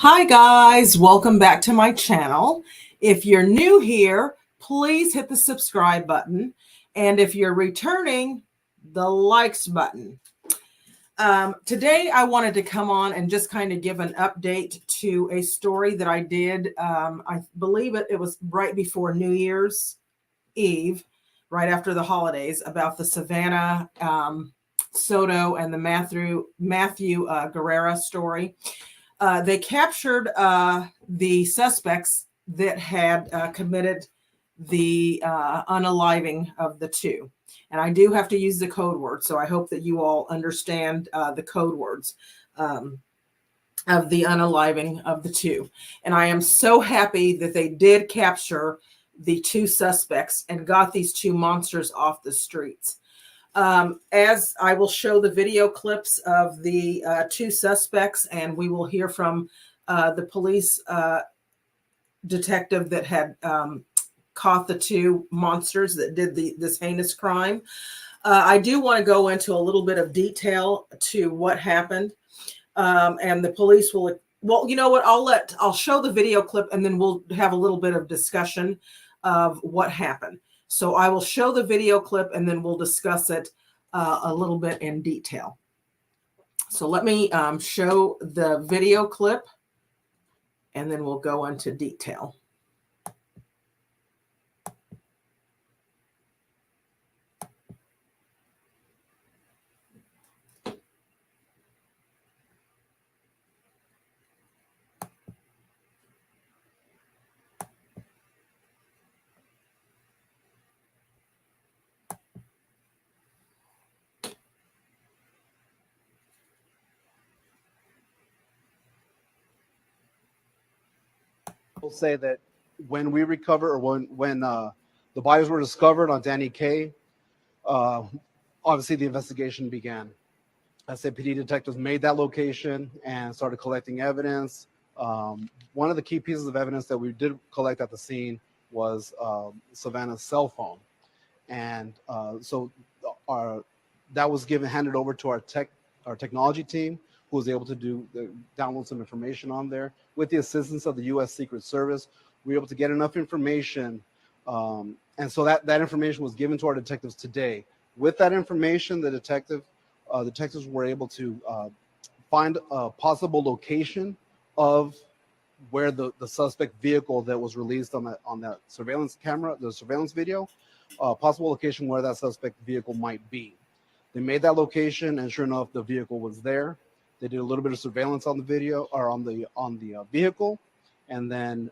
Hi guys, welcome back to my channel. If you're new here, please hit the subscribe button. And if you're returning, the likes button. Today I wanted to come on and just kind of give an update to a story that I did. I believe it was right before New Year's Eve, right after the holidays, about the Savannah Soto and the Mathew Guerra story. They captured the suspects that had committed the unaliving of the two. And I do have to use the code word, so I hope that you all understand the code words of the unaliving of the two. And I am so happy that they did capture the two suspects and got these two monsters off the streets. As I will show the video clips of the two suspects, and we will hear from the police detective that had caught the two monsters that did this heinous crime. I do want to go into a little bit of detail to what happened, and the police will. Well, you know what? I'll show the video clip, and then we'll have a little bit of discussion of what happened. So I will show the video clip and then we'll discuss it a little bit in detail. So let me show the video clip and then we'll go into detail. Will say that when we recover, or when the bodies were discovered on Danny Kaye, obviously the investigation began. SAPD detectives made that location and started collecting evidence. One of the key pieces of evidence that we did collect at the scene was Savannah's cell phone, and so that was handed over to our technology team, who was able to download some information on there. With the assistance of the U.S. Secret Service, we were able to get enough information, and so that information was given to our detectives today. With that information, the detectives were able to find a possible location of where the suspect vehicle that was released on that surveillance camera, the surveillance video, possible location where that suspect vehicle might be. They made that location, and sure enough, the vehicle was there. They did a little bit of surveillance on the video, or on the vehicle, and then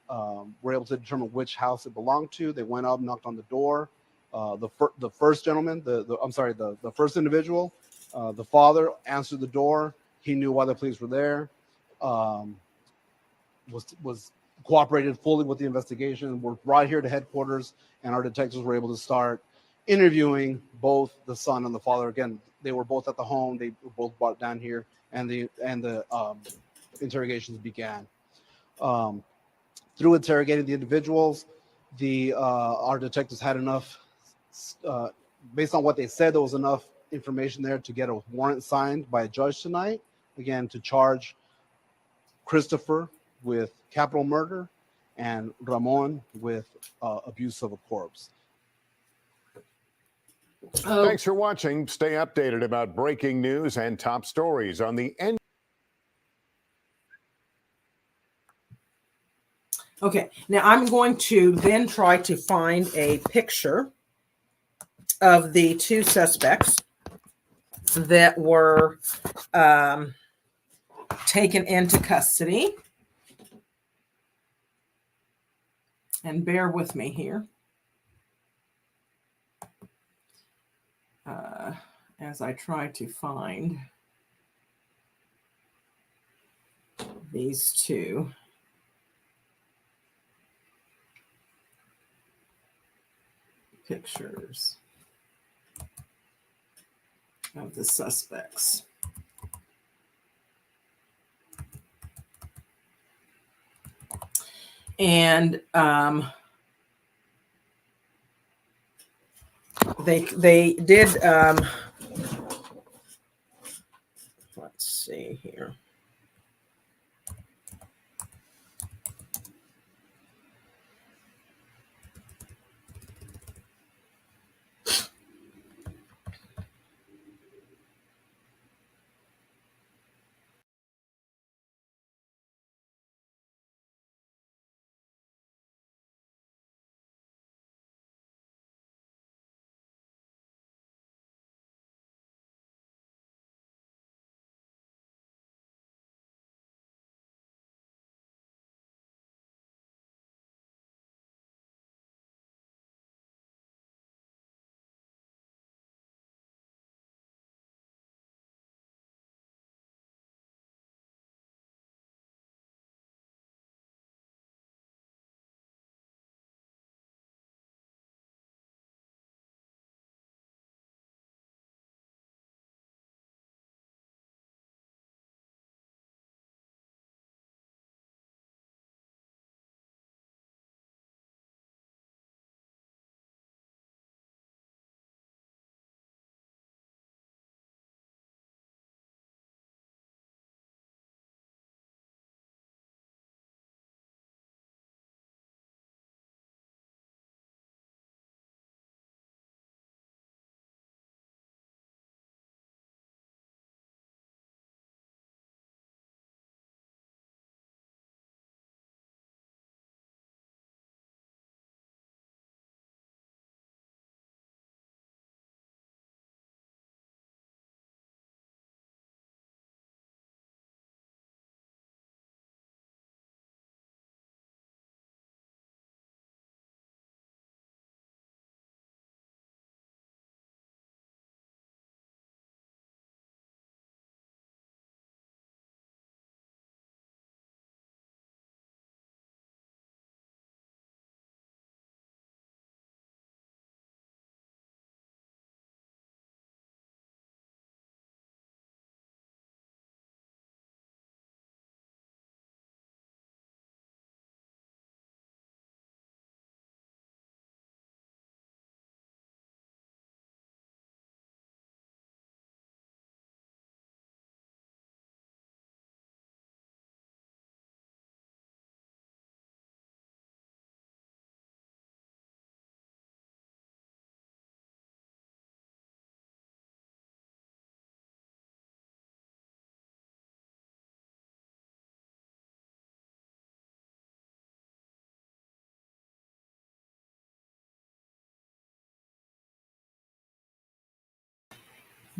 were able to determine which house it belonged to. They went up, knocked on the door. The first gentleman, the first individual, the father answered the door. He knew why the police were there. Was cooperated fully with the investigation. We're right here to headquarters, and our detectives were able to start interviewing both the son and the father. Again, they were both at the home. They were both brought down here, and the interrogations began. Through interrogating the individuals, our detectives had enough, based on what they said, there was enough information there to get a warrant signed by a judge tonight, again, to charge Christopher with capital murder and Ramon with abuse of a corpse. Thanks for watching. Stay updated about breaking news and top stories on the end. Okay, now I'm going to then try to find a picture of the two suspects that were taken into custody. And bear with me here as I try to find these two. Pictures of the suspects. And they did let's see here.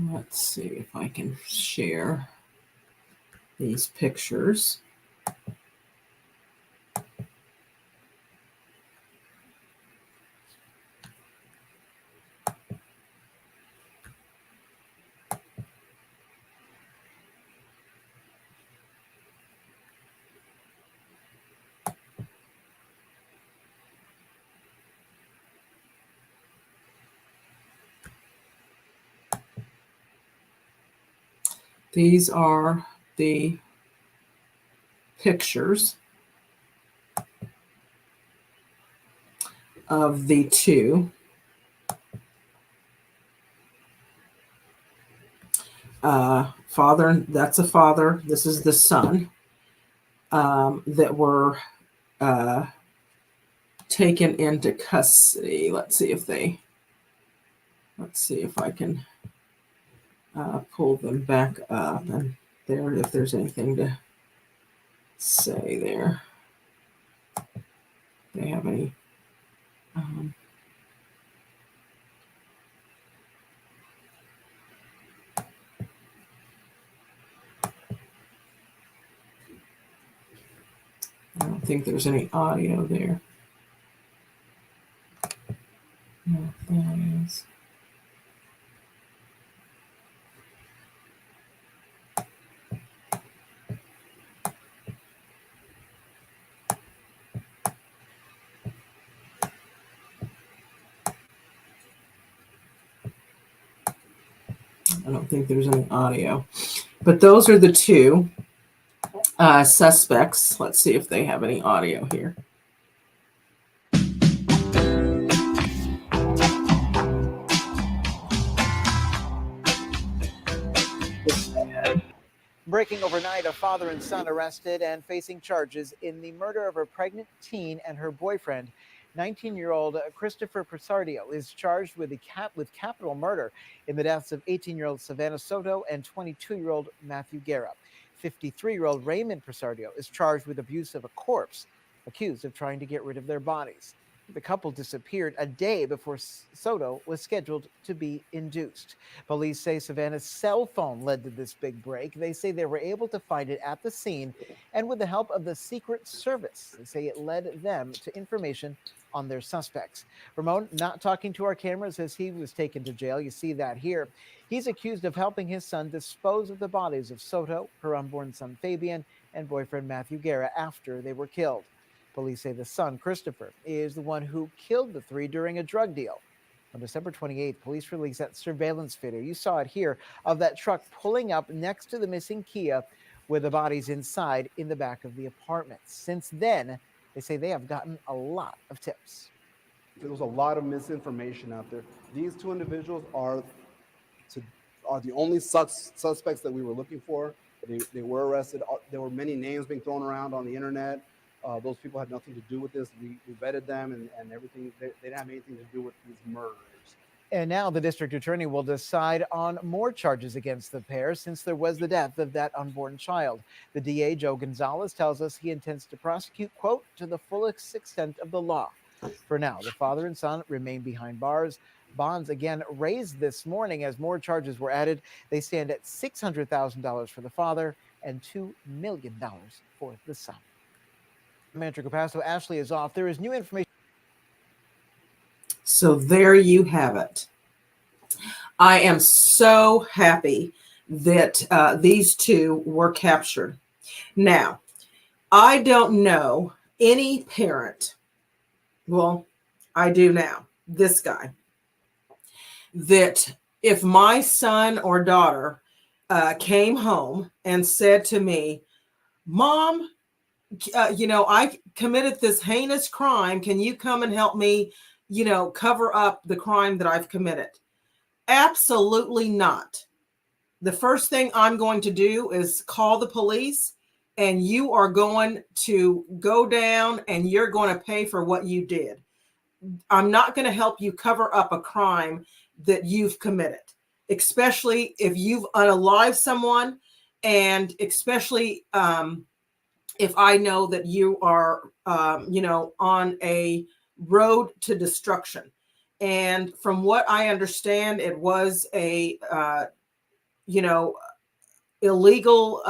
Let's see if I can share these pictures. These are the pictures of the two. Father, that's a father. This is the son, that were taken into custody. Let's see if I can pull them back up, and there, if there's anything to say there. They have any I don't think there's any audio there. No, that is. I don't think there's any audio, but those are the two suspects. Let's see if they have any audio here. Breaking overnight, a father and son arrested and facing charges in the murder of a pregnant teen and her boyfriend. 19-year-old Christopher Persardio is charged with capital murder in the deaths of 18-year-old Savannah Soto and 22-year-old Mathew Guerra. 53-year-old Raymond Persardio is charged with abuse of a corpse, accused of trying to get rid of their bodies. The couple disappeared a day before Soto was scheduled to be induced. Police say Savannah's cell phone led to this big break. They say they were able to find it at the scene, and with the help of the Secret Service, they say it led them to information on their suspects. Ramon, not talking to our cameras as he was taken to jail. You see that here. He's accused of helping his son dispose of the bodies of Soto, her unborn son Fabian, and boyfriend Mathew Guerra after they were killed. Police say the son, Christopher, is the one who killed the three during a drug deal. On December 28th, police released that surveillance video. You saw it here of that truck pulling up next to the missing Kia with the bodies inside in the back of the apartment. Since then, they say they have gotten a lot of tips. There was a lot of misinformation out there. These two individuals are the only suspects that we were looking for. They were arrested. There were many names being thrown around on the internet. Those people had nothing to do with this. We vetted them and everything. They didn't have anything to do with these murders. And now the district attorney will decide on more charges against the pair since there was the death of that unborn child. The DA, Joe Gonzalez, tells us he intends to prosecute, quote, to the fullest extent of the law. For now, the father and son remain behind bars. Bonds again raised this morning as more charges were added. They stand at $600,000 for the father and $2 million for the son. Manager Capasso, Ashley is off. There is new information. So there you have it. I am so happy that these two were captured. Now, I don't know any parent, well, I do now, this guy, that if my son or daughter came home and said to me, Mom, I committed this heinous crime. Can you come and help me, cover up the crime that I've committed? Absolutely not. The first thing I'm going to do is call the police, and you are going to go down and you're going to pay for what you did. I'm not going to help you cover up a crime that you've committed, especially if you've unalived someone, and especially if I know that you are, on a road to destruction. And from what I understand, it was a illegal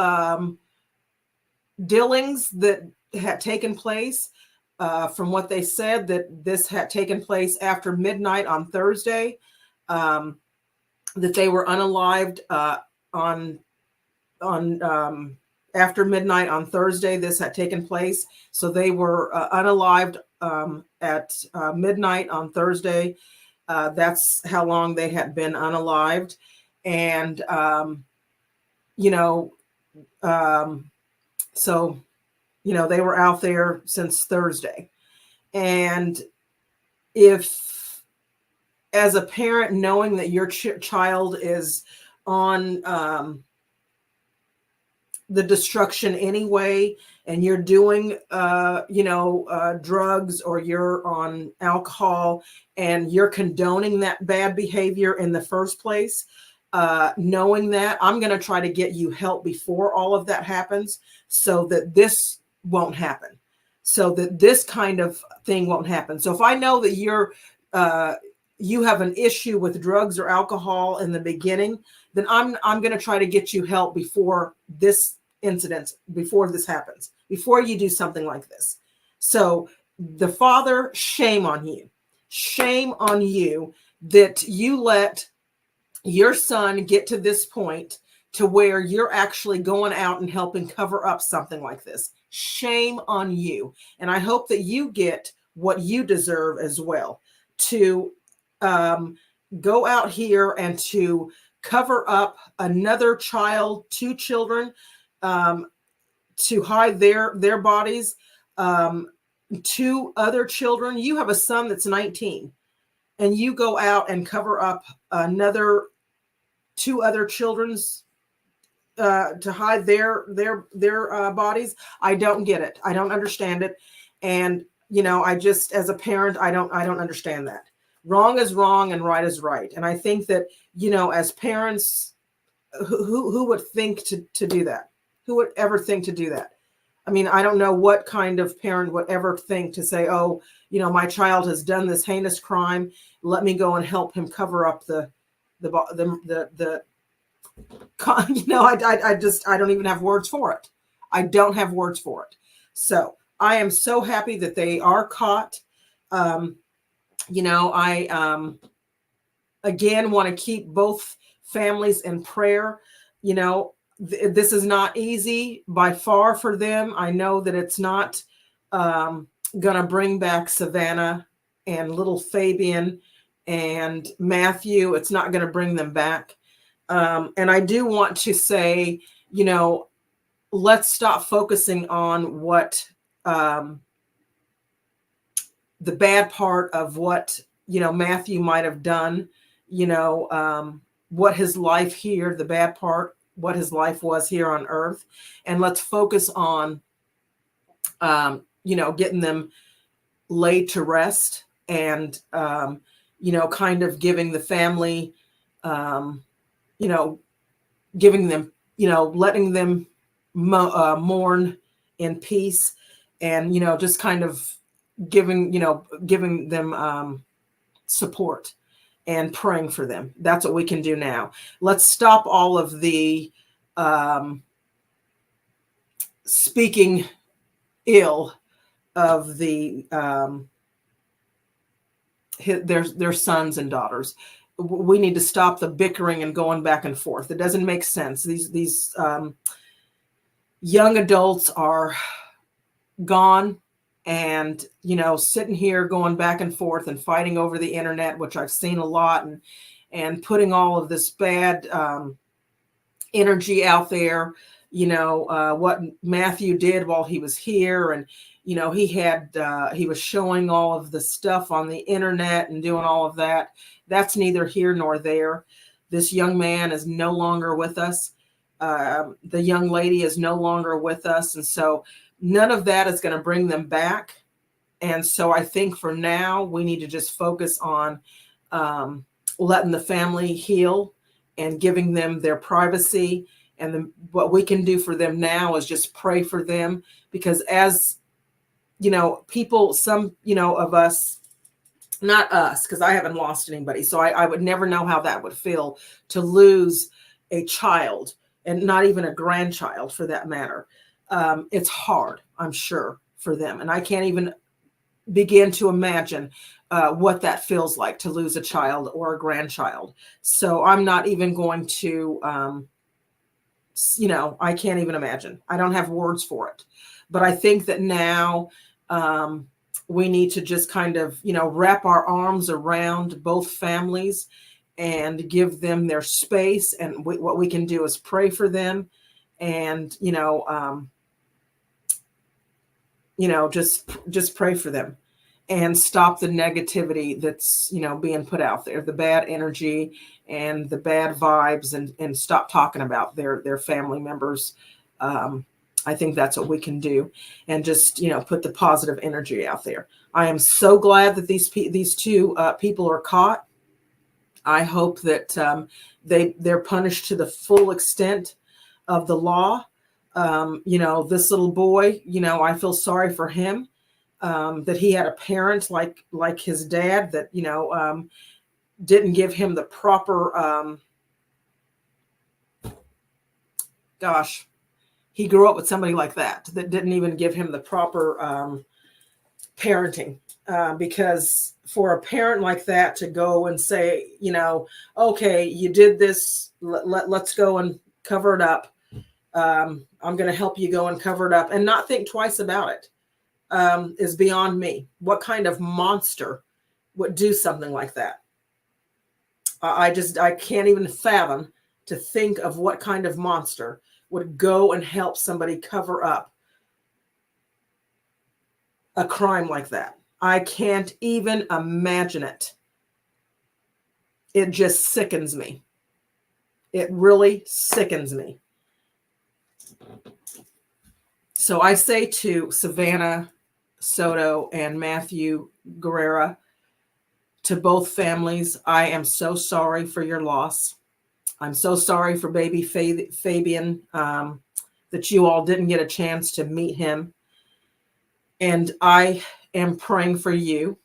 dealings that had taken place. From what they said, that this had taken place after midnight on Thursday, that they were unalived on after midnight on Thursday. This had taken place, so they were unalived at midnight on Thursday. That's how long they had been unalived, and so they were out there since Thursday. And if, as a parent, knowing that your child is on the destruction anyway, and you're doing, drugs, or you're on alcohol, and you're condoning that bad behavior in the first place, knowing that, I'm going to try to get you help before all of that happens, so that this won't happen, so that this kind of thing won't happen. So if I know that you have an issue with drugs or alcohol in the beginning, then I'm going to try to get you help before this incident, before this happens, before you do something like this. So the father, shame on you that you let your son get to this point to where you're actually going out and helping cover up something like this. Shame on you. And I hope that you get what you deserve as well, to go out here and to cover up another child, 2 children, to hide their bodies, 2 other children. You have a son that's 19, and you go out and cover up another 2 other children's to hide their bodies. I don't get it. I don't understand it. And I just, as a parent, I don't understand that. Wrong is wrong and right is right. And I think that, as parents, who would think to do that? Who would ever think to do that? I mean, I don't know what kind of parent would ever think to say, oh, my child has done this heinous crime. Let me go and help him cover up the I don't even have words for it. I don't have words for it. So I am so happy that they are caught. I again want to keep both families in prayer. This is not easy by far for them. I know that it's not going to bring back Savannah and little Fabian and Matthew. It's not going to bring them back. And I do want to say, let's stop focusing on what the bad part of what, Matthew might have done, what his life here, the bad part, what his life was here on earth. And let's focus on, getting them laid to rest, and, kind of giving the family, giving them, letting them mourn in peace, and, just kind of giving them support and praying for them. That's what we can do now. Let's stop all of the speaking ill of the their sons and daughters. We need to stop the bickering and going back and forth. It doesn't make sense. These young adults are gone, and sitting here going back and forth and fighting over the internet, which I've seen a lot, and putting all of this bad energy out there. What Matthew did while he was here, and he was showing all of the stuff on the internet and doing all of that. That's neither here nor there. This young man is no longer with us. The young lady is no longer with us. And so none of that is going to bring them back. And so I think for now, we need to just focus on letting the family heal and giving them their privacy. And what we can do for them now is just pray for them, because as people, some, of us, not us, because I haven't lost anybody. So I would never know how that would feel to lose, a child, and not even a grandchild for that matter. It's hard, I'm sure, for them. And I can't even begin to imagine what that feels like to lose a child or a grandchild. So I'm not even going to, I can't even imagine. I don't have words for it. But I think that now we need to just kind of, wrap our arms around both families and give them their space. And what we can do is pray for them and, just pray for them and stop the negativity that's, being put out there, the bad energy and the bad vibes, and stop talking about their family members. I think that's what we can do, and just, put the positive energy out there. I am so glad that these two people are caught. I hope that they're punished to the full extent of the law. This little boy, I feel sorry for him, that he had a parent like his dad that, didn't give him the proper, he grew up with somebody like that didn't even give him the proper parenting, because for a parent like that to go and say, okay, you did this, let's go and cover it up. I'm going to help you go and cover it up and not think twice about it, is beyond me. What kind of monster would do something like that? I can't even fathom to think of what kind of monster would go and help somebody cover up a crime like that. I can't even imagine it. It just sickens me. It really sickens me. So I say to Savannah Soto and Mathew Guerra, to both families, I am so sorry for your loss. I'm so sorry for baby Fabian, that you all didn't get a chance to meet him. And I am praying for you,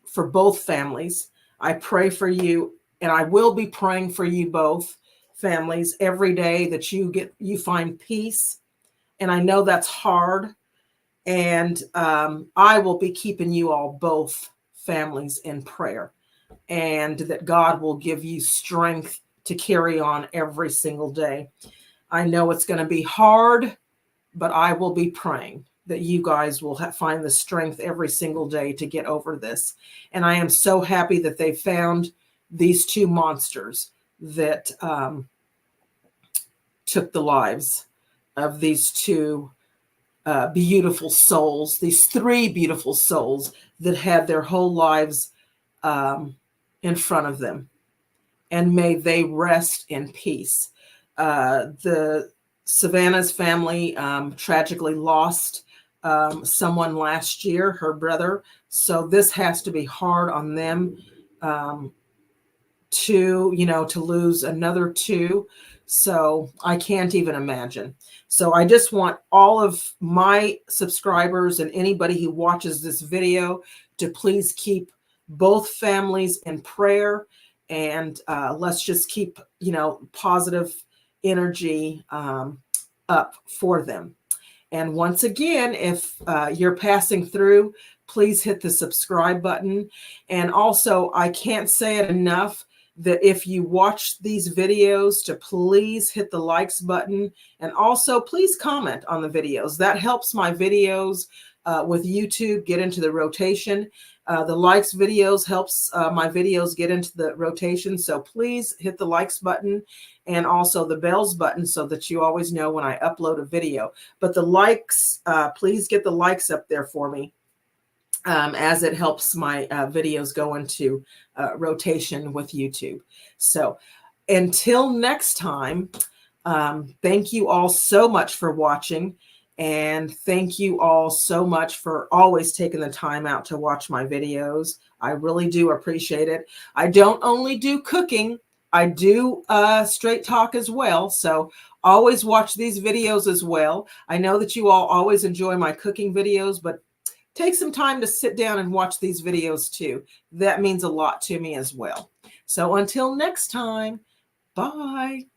for both families. I pray for you, and I will be praying for you both families every day, that you find peace. And I know that's hard. And I will be keeping you all both families in prayer, and that God will give you strength to carry on every single day. I know it's going to be hard, but I will be praying that you guys will find the strength every single day to get over this. And I am so happy that they found these two monsters that took the lives of these two beautiful souls, these three beautiful souls that had their whole lives in front of them. And may they rest in peace. The Savannah's family tragically lost someone last year, her brother. So this has to be hard on them to lose another two. So I can't even imagine. So I just want all of my subscribers and anybody who watches this video to please keep both families in prayer, and let's just keep, positive energy up for them. And once again, if you're passing through, please hit the subscribe button. And also, I can't say it enough that if you watch these videos, to please hit the likes button, and also please comment on the videos. That helps my videos with YouTube get into the rotation. The likes videos helps my videos get into the rotation. So please hit the likes button and also the bells button so that you always know when I upload a video. But the likes, please get the likes up there for me, as it helps my videos go into rotation with YouTube. So until next time, thank you all so much for watching. And thank you all so much for always taking the time out to watch my videos. I really do appreciate it. I don't only do cooking, I do straight talk as well. So always watch these videos as well. I know that you all always enjoy my cooking videos, but take some time to sit down and watch these videos too. That means a lot to me as well. So until next time, bye.